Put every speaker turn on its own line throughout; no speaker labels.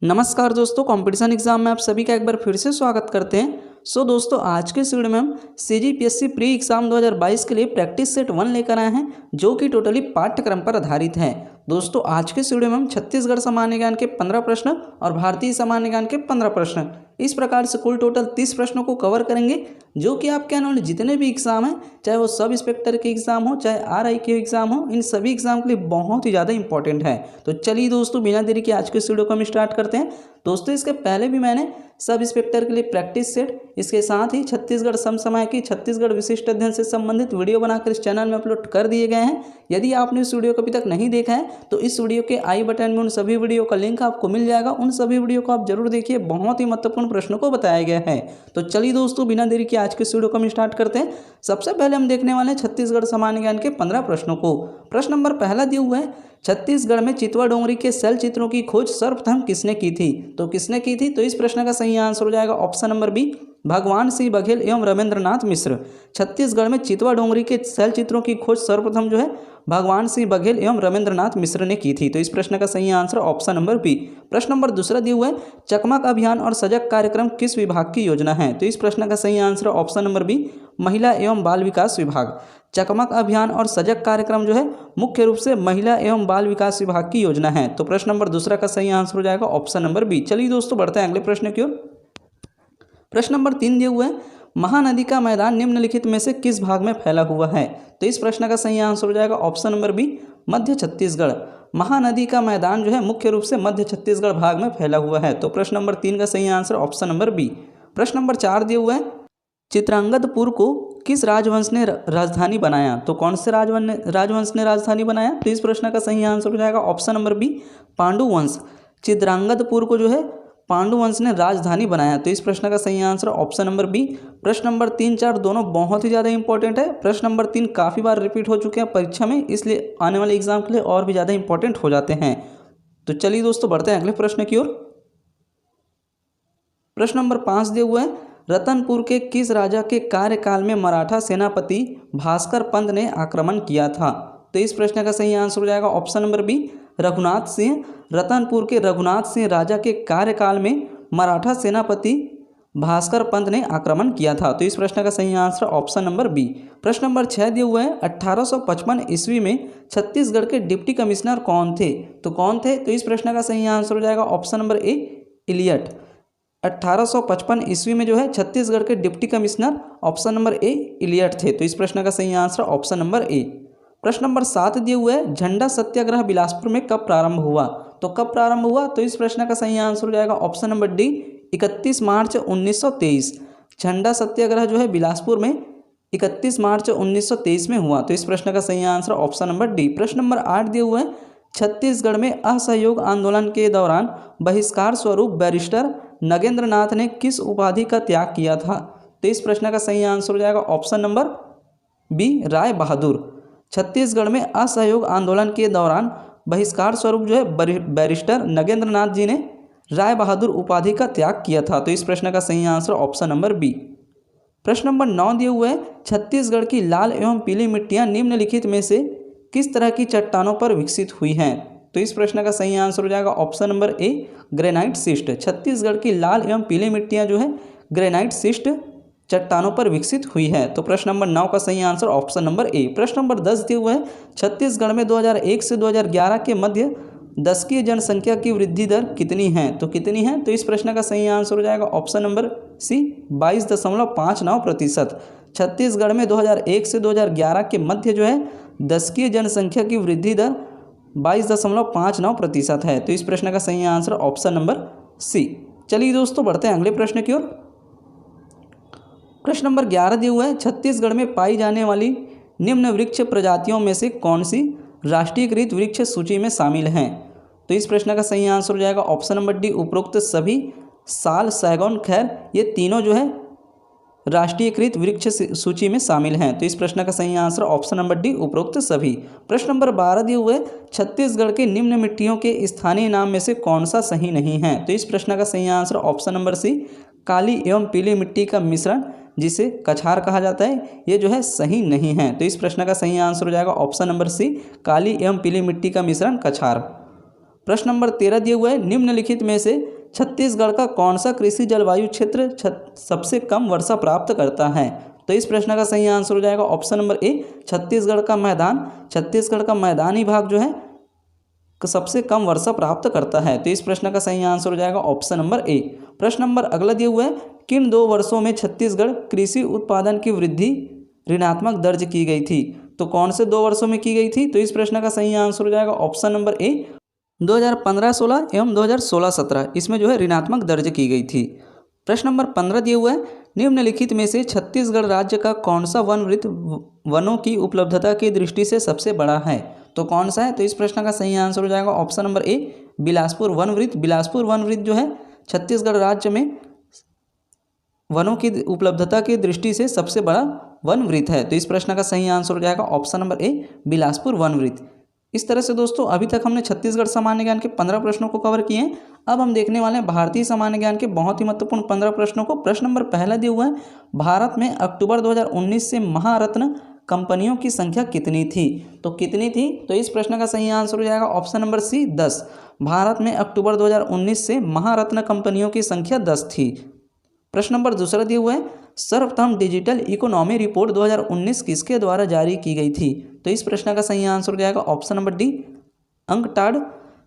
नमस्कार दोस्तों, competition exam में आप सभी का एक बार फिर से स्वागत करते हैं। दोस्तों, आज के इस वीडियो में हम सीजीपीएससी प्री एग्जाम 2022 के लिए प्रैक्टिस सेट 1 लेकर आए हैं, जो कि टोटली पाठ्यक्रम पर आधारित है। दोस्तों, आज के इस वीडियो में हम छत्तीसगढ़ सामान्य ज्ञान के 15 प्रश्न और भारतीय सामान्य ज्ञान के 15 प्रश्न, इस प्रकार से कुल टोटल 30 प्रश्नों को कवर करेंगे, जो कि आपके आने वाले जितने भी एग्जाम हैं, चाहे वो सब इंस्पेक्टर के एग्जाम हो, चाहे आरआई के एग्जाम हो, इन सभी एग्जाम के लिए बहुत ही ज़्यादा इंपॉर्टेंट है। तो चलिए दोस्तों, बिना देरी के आज के इस वीडियो को हम स्टार्ट करते हैं। दोस्तों, इसके पहले भी मैंने सब इंस्पेक्टर के लिए प्रैक्टिस सेट, इसके साथ ही छत्तीसगढ़ समसामयिक की छत्तीसगढ़ विशिष्ट अध्ययन से संबंधित वीडियो बनाकर इस चैनल में अपलोड कर दिए गए हैं। यदि आपने इस वीडियो को अभी तक नहीं देखा है तो इस वीडियो के आई बटन में उन सभी वीडियो का लिंक आपको मिल जाएगा। उन सभी वीडियो को आप जरूर देखिए, बहुत ही महत्वपूर्ण प्रश्नों को बताया गया है। तो चलिए दोस्तों, बिना देरी के आज के इस वीडियो को हम स्टार्ट करते हैं। सबसे पहले हम देखने वाले हैं छत्तीसगढ़ सामान्य ज्ञान के 15 प्रश्नों को। प्रश्न नंबर पहला दिया हुआ है, छत्तीसगढ़ में चितवा डोंगरी के शैल चित्रों की खोज सर्वप्रथम किसने की थी? तो किसने की थी? तो इस प्रश्न का सही आंसर हो जाएगा ऑप्शन नंबर बी, भगवान सिंह बघेल एवं रविंद्रनाथ मिश्र। छत्तीसगढ़ में चितवा डोंगरी के शैल चित्रों की खोज सर्वप्रथम जो है भगवान सिंह बघेल एवं रविंद्रनाथ मिश्र ने की थी। तो इस प्रश्न का सही आंसर ऑप्शन नंबर बी। प्रश्न नंबर दूसरा दिया हुआ है, चकमक अभियान और सजग कार्यक्रम किस विभाग की योजना है? तो इस प्रश्न का सही आंसर ऑप्शन नंबर बी, महिला एवं बाल विकास विभाग। चकमक अभियान और सजग कार्यक्रम जो है मुख्य रूप से महिला एवं बाल विकास विभाग की योजना है। तो प्रश्न नंबर दूसरा का सही आंसर हो जाएगा ऑप्शन नंबर बी। चलिए दोस्तों, बढ़ते हैं अगले प्रश्न की ओर। प्रश्न नंबर 3 दिए हुए हैं, महानदी का मैदान निम्नलिखित में से किस भाग में फैला हुआ है? तो इस प्रश्न का सही आंसर हो जाएगा ऑप्शन नंबर बी, मध्य छत्तीसगढ़। महानदी का मैदान जो है मुख्य रूप से मध्य छत्तीसगढ़ भाग में फैला हुआ है। तो प्रश्न नंबर 3 का सही आंसर ऑप्शन नंबर बी। प्रश्न नंबर 4 दिए हुए हैं, चित्रांगदपुर को किस राजवंश ने राजधानी बनाया? तो कौन से राजवंश ने राजधानी बनाया? तो इस प्रश्न का सही आंसर हो जाएगा ऑप्शन नंबर बी, पांडु वंश। चित्रांगदपुर को जो है पांडु वंश ने राजधानी बनाया। तो इस प्रश्न का सही आंसर ऑप्शन नंबर बी। प्रश्न नंबर 3, 4 दोनों बहुत ही ज़्यादा इंपॉर्टेंट है। प्रश्न नंबर 3 काफ़ी बार रिपीट हो चुके हैं परीक्षा में, इसलिए आने वाले एग्जाम के लिए और भी ज़्यादा इंपॉर्टेंट हो जाते हैं। तो चलिए दोस्तों, बढ़ते हैं अगले प्रश्न की ओर। प्रश्न नंबर 5 दिए हुए हैं, रतनपुर के किस राजा के कार्यकाल में मराठा सेनापति भास्कर पंत ने आक्रमण किया था? तो इस प्रश्न का सही आंसर हो जाएगा option number B, Raghunath Singh. Ratanpur के रघुनाथ सिंह राजा के कार्यकाल में मराठा सेनापति भास्कर पंत ने आक्रमण किया था। तो इस प्रश्न का सही आंसर ऑप्शन नंबर बी। प्रश्न नंबर 6 दिए हुए हैं, 1855 ईस्वी में छत्तीसगढ़ के डिप्टी कमिश्नर कौन थे? तो कौन थे? तो इस प्रश्न का सही आंसर हो जाएगा ऑप्शन नंबर ए, इलियट। 1855 ईस्वी में जो है छत्तीसगढ़ के deputy commissioner option number A, Elliot थे। तो इस प्रश्न का सही आंसर ऑप्शन नंबर ए। प्रश्न नंबर 7 दिए हुए है, झंडा सत्याग्रह बिलासपुर में कब प्रारंभ हुआ? तो कब प्रारंभ हुआ? तो इस प्रश्न का सही आंसर हो जाएगा ऑप्शन नंबर डी, 31 मार्च 1923। झंडा सत्याग्रह जो है बिलासपुर में 31 मार्च 1923 में हुआ। तो इस प्रश्न का सही आंसर ऑप्शन नंबर डी। प्रश्न नंबर 8 दिए हुए हैं, छत्तीसगढ़ में असहयोग आंदोलन के दौरान बहिष्कार स्वरूप बैरिस्टर नगेंद्र नाथ ने किस उपाधि का त्याग किया था? तो इस प्रश्न का सही आंसर हो जाएगा option number B, Rai Bahadur. Chhattisgarh में असहयोग आंदोलन के दौरान बहिष्कार स्वरूप जो है बैरिस्टर नगेंद्र नाथ जी ने राय बहादुर उपाधि का त्याग किया था। तो इस प्रश्न का सही आंसर ऑप्शन नंबर बी। प्रश्न नंबर 9 दिए हुए हैं, छत्तीसगढ़ की लाल एवं पीली मिट्टियाँ निम्नलिखित में से किस तरह की चट्टानों पर विकसित हुई हैं? तो इस प्रश्न का सही आंसर हो जाएगा ऑप्शन नंबर ए, ग्रेनाइट सिस्ट। छत्तीसगढ़ की लाल एवं पीली मिट्टियाँ जो है ग्रेनाइट सिस्ट चट्टानों पर विकसित हुई है। तो प्रश्न नंबर 9 का सही आंसर ऑप्शन नंबर ए। प्रश्न नंबर 10 दिए हुए हैं, छत्तीसगढ़ में 2001 से 2011 के मध्य दशकीय जनसंख्या की वृद्धि दर कितनी है? तो कितनी है? तो इस प्रश्न का सही आंसर हो जाएगा ऑप्शन नंबर सी, 22.59%। छत्तीसगढ़ में 2001 से 2011 के मध्य जो है दशकीय जनसंख्या की वृद्धि दर 22.59% है। तो इस प्रश्न का सही आंसर ऑप्शन नंबर सी। चलिए दोस्तों, बढ़ते हैं अगले प्रश्न की ओर। प्रश्न नंबर 11 दिए हुआ है, छत्तीसगढ़ में पाई जाने वाली निम्न वृक्ष प्रजातियों में से कौन सी राष्ट्रीयकृत वृक्ष सूची में शामिल हैं? तो इस प्रश्न का सही आंसर हो जाएगा ऑप्शन नंबर डी, उपरोक्त सभी। साल, सैगौन, खैर ये तीनों जो है राष्ट्रीयकृत वृक्ष सूची में शामिल हैं। तो इस प्रश्न का सही आंसर ऑप्शन नंबर डी, उपरोक्त सभी। प्रश्न नंबर 12 दिए हुए, छत्तीसगढ़ के निम्न मिट्टियों के स्थानीय नाम में से कौन सा सही नहीं है? तो इस प्रश्न का सही आंसर ऑप्शन नंबर सी, काली एवं पीली मिट्टी का मिश्रण जिसे कछार कहा जाता है, ये जो है सही नहीं है। तो इस प्रश्न का सही आंसर हो जाएगा ऑप्शन नंबर सी, काली एवं पीली मिट्टी का मिश्रण कछार। प्रश्न नंबर 13 दिया हुआ है, निम्नलिखित में से छत्तीसगढ़ का कौन सा कृषि जलवायु क्षेत्र सबसे कम वर्षा प्राप्त करता है? तो इस प्रश्न का सही आंसर हो जाएगा ऑप्शन नंबर ए, छत्तीसगढ़ का मैदानी भाग जो है सबसे कम वर्षा प्राप्त करता है। तो इस प्रश्न का सही आंसर हो जाएगा ऑप्शन नंबर ए। प्रश्न नंबर अगला दिया हुआ है, किन 2 वर्षों में छत्तीसगढ़ कृषि उत्पादन की वृद्धि ऋणात्मक दर्ज की गई थी? तो कौन से 2 वर्षों में की गई थी? तो इस प्रश्न का सही आंसर हो जाएगा ऑप्शन नंबर ए, 2015-16 एवं 2016-17 इसमें जो है ऋणात्मक दर्ज की गई थी। प्रश्न नंबर 15 दिया हुआ है, निम्नलिखित में से छत्तीसगढ़ राज्य का कौन सा वन वृत्त वनों की उपलब्धता की दृष्टि से सबसे बड़ा है? तो कौन सा है? तो इस प्रश्न का सही आंसर हो जाएगा ऑप्शन नंबर ए, बिलासपुर वन वृत्त। बिलासपुर वन वृत्त जो है छत्तीसगढ़ राज्य में वनों की उपलब्धता की दृष्टि से सबसे बड़ा वन वृत्त है। तो इस प्रश्न का सही आंसर हो जाएगा ऑप्शन नंबर ए, बिलासपुर वन वृत्त। इस तरह से दोस्तों अभी तक हमने छत्तीसगढ़ सामान्य ज्ञान के 15 प्रश्नों को कवर किए हैं। अब हम देखने वाले हैं भारतीय सामान्य ज्ञान के बहुत ही महत्वपूर्ण 15 प्रश्नों को। प्रश्न नंबर पहला दिया हुआ है, भारत में अक्टूबर 2019 से महारत्न कंपनियों की संख्या कितनी थी? तो कितनी थी? तो इस प्रश्न का सही आंसर हो जाएगा ऑप्शन नंबर सी, 10। भारत में अक्टूबर 2019 से महारत्न कंपनियों की संख्या 10 थी। प्रश्न नंबर दूसरा दिया हुआ है, सर्वप्रथम डिजिटल इकोनॉमी रिपोर्ट 2019 किसके द्वारा जारी की गई थी? तो इस प्रश्न का सही आंसर हो जाएगा ऑप्शन नंबर डी, अंकटाड।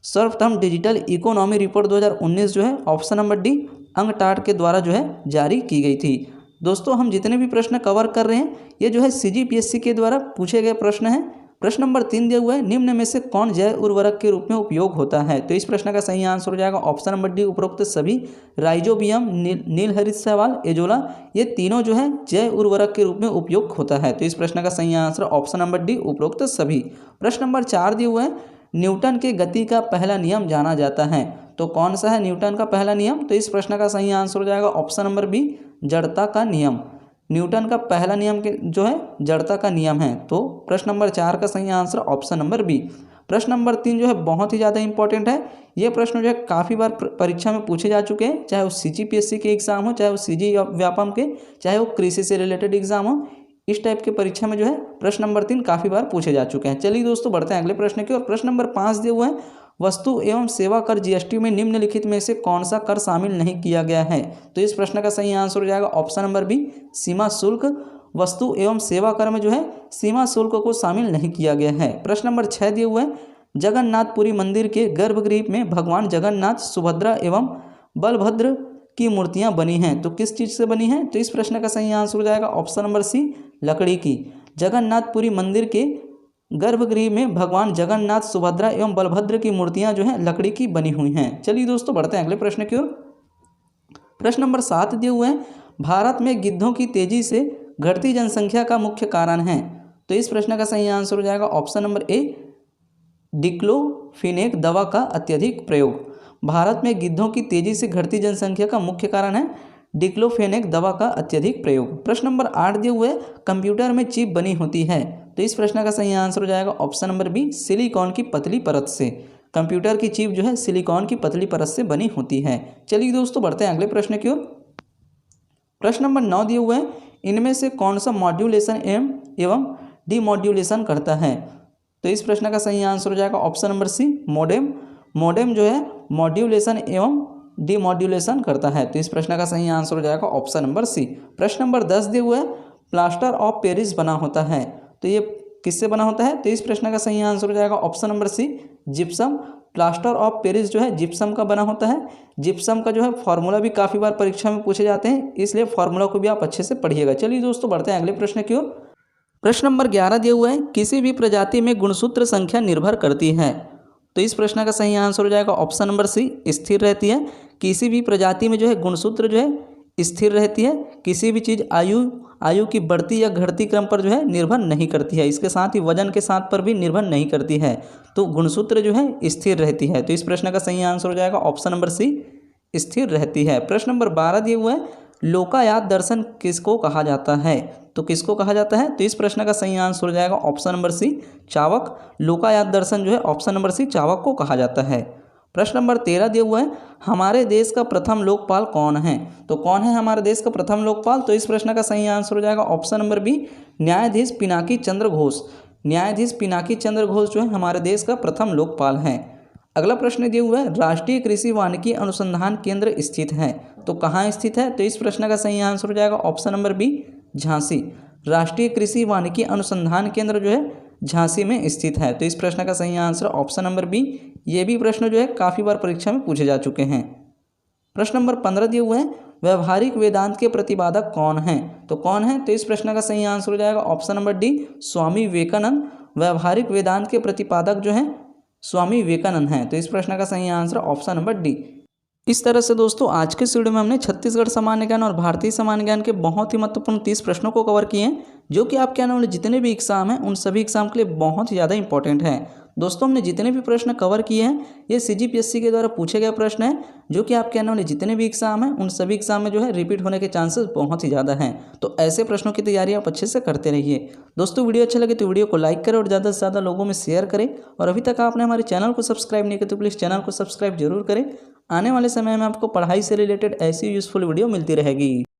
सर्वप्रथम डिजिटल इकोनॉमी रिपोर्ट 2019 जो है ऑप्शन नंबर डी, अंकटाड के द्वारा जो है जारी की गई थी। दोस्तों हम जितने भी प्रश्न कवर कर रहे हैं ये जो है CGPSC के द्वारा पूछे गए प्रश्न हैं। प्रश्न नंबर 3 दिया हुआ है, निम्न में से कौन जैव उर्वरक के रूप में उपयोग होता है? तो इस प्रश्न का सही आंसर हो जाएगा ऑप्शन नंबर डी, उपरोक्त सभी। राइजोबियम, नीलहरित शैवाल, एजोला, ये तीनों जो है जैव उर्वरक के रूप में उपयोग होता है। तो इस प्रश्न का सही आंसर ऑप्शन नंबर डी, उपरोक्त सभी। प्रश्न नंबर 4 दिया हुआ है, न्यूटन के गति का पहला नियम जाना जाता है। तो कौन सा है न्यूटन का पहला नियम? तो इस प्रश्न का सही आंसर हो जाएगा ऑप्शन नंबर बी, जड़ता का नियम। न्यूटन का पहला नियम के जो है जड़ता का नियम है। तो प्रश्न नंबर 4 का सही आंसर ऑप्शन नंबर बी। प्रश्न नंबर 3 जो है बहुत ही ज़्यादा इंपॉर्टेंट है। ये प्रश्न जो है काफ़ी बार परीक्षा में पूछे जा चुके हैं, चाहे वो CGPSC के एग्जाम हो, चाहे वो CG व्यापम के, चाहे वो कृषि से रिलेटेड एग्जाम हो। इस टाइप के परीक्षा में जो है प्रश्न नंबर 3 काफ़ी बार पूछे जा चुके हैं। चलिए दोस्तों बढ़ते हैं अगले प्रश्न की ओर। प्रश्न नंबर 5 दिया हुआ है, वस्तु एवं सेवा कर GST में निम्नलिखित में से कौन सा कर शामिल नहीं किया गया है? तो इस प्रश्न का सही आंसर हो जाएगा ऑप्शन नंबर बी, सीमा शुल्क। वस्तु एवं सेवा कर में जो है सीमा शुल्क को शामिल नहीं किया गया है। प्रश्न नंबर 6 दिए हुए हैं, जगन्नाथपुरी मंदिर के गर्भगृह में भगवान जगन्नाथ, सुभद्रा एवं बलभद्र की मूर्तियां बनी हैं। तो किस चीज़ से बनी हैं? तो इस प्रश्न का सही आंसर हो जाएगा ऑप्शन नंबर सी, लकड़ी की। जगन्नाथपुरी मंदिर के गर्भगृह में भगवान जगन्नाथ, सुभद्रा एवं बलभद्र की मूर्तियां जो हैं लकड़ी की बनी हुई हैं। चलिए दोस्तों बढ़ते हैं अगले प्रश्न की ओर। प्रश्न नंबर 7 दिए हुए हैं, भारत में गिद्धों की तेजी से घटती जनसंख्या का मुख्य कारण है। तो इस प्रश्न का सही आंसर हो जाएगा ऑप्शन नंबर ए, डिक्लोफिनेक दवा का अत्यधिक प्रयोग। भारत में गिद्धों की तेजी से घटती जनसंख्या का मुख्य कारण है डिक्लोफेनेक दवा का अत्यधिक प्रयोग। प्रश्न नंबर 8 दिए हुए, कंप्यूटर में चिप बनी होती है। तो इस प्रश्न का सही आंसर हो जाएगा ऑप्शन नंबर बी, सिलिकॉन की पतली परत से। कंप्यूटर की चिप जो है सिलिकॉन की पतली परत से बनी होती है। चलिए दोस्तों बढ़ते हैं अगले प्रश्न की ओर। प्रश्न नंबर 9 दिए हुए हैं, इनमें से कौन सा मॉड्यूलेशन एवं डीमॉड्यूलेशन करता है? तो इस प्रश्न का सही आंसर हो जाएगा option number C, modem. Modem जो है मॉड्यूलेशन एवं डीमॉड्यूलेशन करता है। तो इस प्रश्न का सही आंसर हो जाएगा ऑप्शन नंबर सी। प्रश्न नंबर 10 दिए हुए, प्लास्टर ऑफ पेरिस बना होता है। तो ये किससे बना होता है? तो इस प्रश्न का सही आंसर हो जाएगा option number C, gypsum. Plaster of Paris जो है जिप्सम का बना होता है। जिप्सम का जो है फॉर्मूला भी काफ़ी बार परीक्षा में पूछे जाते हैं, इसलिए फॉर्मूला को भी आप अच्छे से पढ़िएगा। चलिए दोस्तों बढ़ते हैं अगले प्रश्न की ओर। प्रश्न नंबर 11 दिए हुए हैं, किसी भी प्रजाति में गुणसूत्र संख्या निर्भर करती है। तो इस प्रश्न का सही आंसर हो जाएगा ऑप्शन नंबर सी, स्थिर रहती है। किसी भी प्रजाति में जो है गुणसूत्र जो है स्थिर रहती है। किसी भी चीज़ आयु की बढ़ती या घटती क्रम पर जो है निर्भर नहीं करती है। इसके साथ ही वजन के साथ पर भी निर्भर नहीं करती है। तो गुणसूत्र जो है स्थिर रहती है। तो इस प्रश्न का सही आंसर हो जाएगा ऑप्शन नंबर सी, स्थिर रहती है। प्रश्न नंबर 12 दिए हुए हैं, लोकायत दर्शन किसको कहा जाता है? तो किसको कहा जाता है? तो इस प्रश्न का सही आंसर हो जाएगा ऑप्शन नंबर सी, चावक। लोकायत दर्शन जो है ऑप्शन नंबर सी, चावक को कहा जाता है। प्रश्न नंबर 13 दिया हुआ है, हमारे देश का प्रथम लोकपाल कौन है? तो कौन है हमारे देश का प्रथम लोकपाल? तो इस प्रश्न का सही आंसर हो जाएगा ऑप्शन नंबर बी, न्यायाधीश पिनाकी चंद्र घोष। न्यायाधीश पिनाकी चंद्र घोष जो है हमारे देश का प्रथम लोकपाल हैं। अगला प्रश्न दिया हुआ है, राष्ट्रीय कृषि वानिकी अनुसंधान केंद्र स्थित है, तो कहाँ स्थित है? तो इस प्रश्न का सही आंसर हो जाएगा ऑप्शन नंबर बी, झांसी। राष्ट्रीय कृषि वानिकी अनुसंधान केंद्र जो है झांसी में स्थित है, तो इस प्रश्न का सही आंसर ऑप्शन नंबर बी। ये भी प्रश्न जो है काफ़ी बार परीक्षा में पूछे जा चुके हैं। प्रश्न नंबर 15 दिए हुए हैं, व्यवहारिक वेदांत के प्रतिपादक कौन हैं? तो कौन है? तो इस प्रश्न का सही आंसर हो जाएगा option number D, Swami Vivekananda. व्यवहारिक वेदांत के प्रतिपादक जो हैं स्वामी विवेकानंद हैं, तो इस प्रश्न का सही आंसर ऑप्शन नंबर डी। इस तरह से दोस्तों आज के वीडियो में हमने छत्तीसगढ़ सामान्य ज्ञान और भारतीय सामान्य ज्ञान के बहुत ही महत्वपूर्ण 30 प्रश्नों को कवर किए हैं, जो कि आपके आने वाले जितने भी एग्जाम हैं उन सभी एग्जाम के लिए बहुत ही ज़्यादा इंपॉर्टेंट है। दोस्तों हमने जितने भी प्रश्न कवर किए हैं ये CGPSC के द्वारा पूछे गए प्रश्न हैं, जो कि आपके आने वाले जितने भी एग्जाम हैं उन सभी एग्जाम में जो है रिपीट होने के चांसेस बहुत ही ज़्यादा हैं। तो ऐसे प्रश्नों की तैयारी आप अच्छे से करते रहिए। दोस्तों वीडियो अच्छा लगे तो वीडियो को लाइक करें और ज़्यादा से ज़्यादा लोगों में शेयर करें, और अभी तक आपने हमारे चैनल को सब्सक्राइब नहीं किया तो प्लीज़ चैनल को सब्सक्राइब जरूर करें। आने वाले समय में आपको पढ़ाई से रिलेटेड ऐसी यूज़फुल वीडियो मिलती रहेगी।